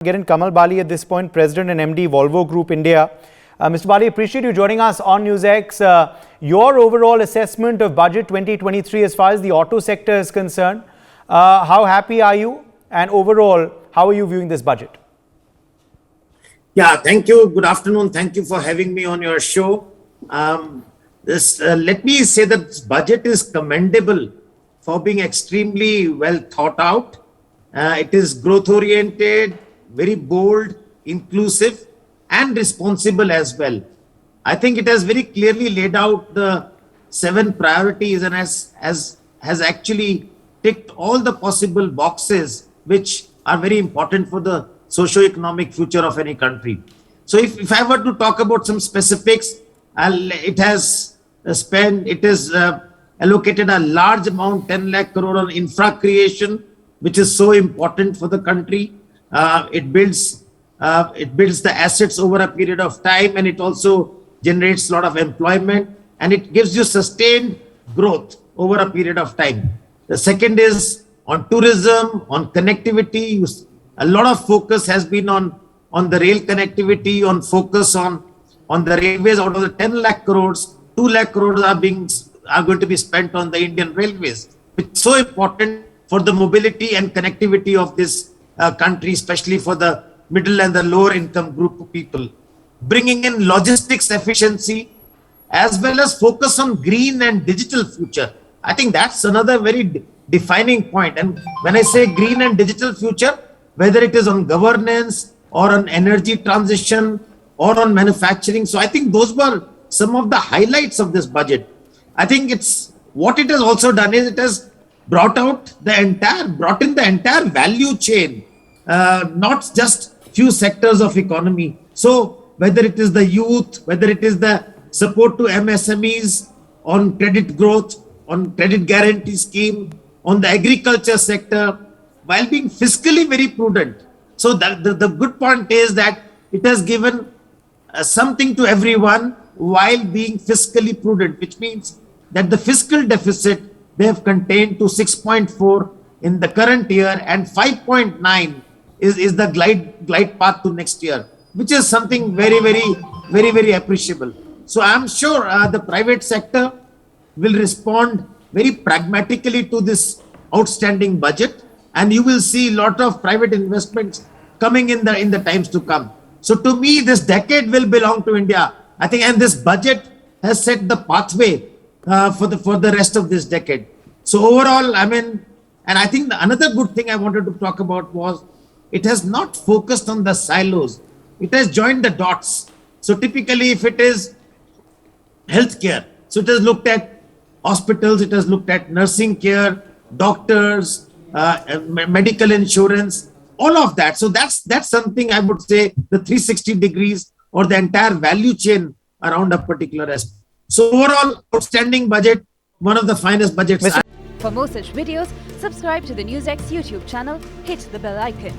Get in Kamal Bali at this point, President and MD, Volvo Group India. Mr. Bali, appreciate you joining us on NewsX. Your overall assessment of budget 2023 as far as the auto sector is concerned, how happy are you? And overall, how are you viewing this budget? Yeah, thank you. Good afternoon. Thank you for having me on your show. Let me say that this budget is commendable for being extremely well thought out. It is growth oriented, very bold, inclusive, and responsible as well. I think it has very clearly laid out the 7 priorities and has actually ticked all the possible boxes which are very important for the socio-economic future of any country. So if I were to talk about some specifics, it has allocated a large amount, 10 lakh crore on infra creation, which is so important for the country. It builds the assets over a period of time, and it also generates a lot of employment, and it gives you sustained growth over a period of time. The second is on tourism, on connectivity. A lot of focus has been on the rail connectivity, on focus on the railways. Out of the 10 lakh crores, 2 lakh crores are going to be spent on the Indian railways. It's so important for the mobility and connectivity of this country, especially for the middle and the lower income group of people. Bringing in logistics efficiency as well as focus on green and digital future. I think that's another very defining point. And when I say green and digital future, whether it is on governance or on energy transition or on manufacturing. So I think those were some of the highlights of this budget. I think what it has also done is it has brought in the entire value chain, not just few sectors of economy. So whether it is the youth, whether it is the support to MSMEs on credit growth, on credit guarantee scheme, on the agriculture sector, while being fiscally very prudent. So the good point is that it has given something to everyone while being fiscally prudent, which means that the fiscal deficit they have contained to 6.4 in the current year, and 5.9 is the glide path to next year, which is something very appreciable. So I'm sure the private sector will respond very pragmatically to this outstanding budget, and you will see a lot of private investments coming in the times to come. So to me, this decade will belong to India, I think, and this budget has set the pathway for the rest of this decade. So overall, and I think another good thing I wanted to talk about was it has not focused on the silos. It has joined the dots. So typically, if it is healthcare, so it has looked at hospitals, it has looked at nursing care, doctors, medical insurance, all of that. So that's something I would say the 360 degrees or the entire value chain around a particular aspect. So overall, outstanding budget, one of the finest budgets. For more such videos, subscribe to the NewsX YouTube channel, hit the bell icon.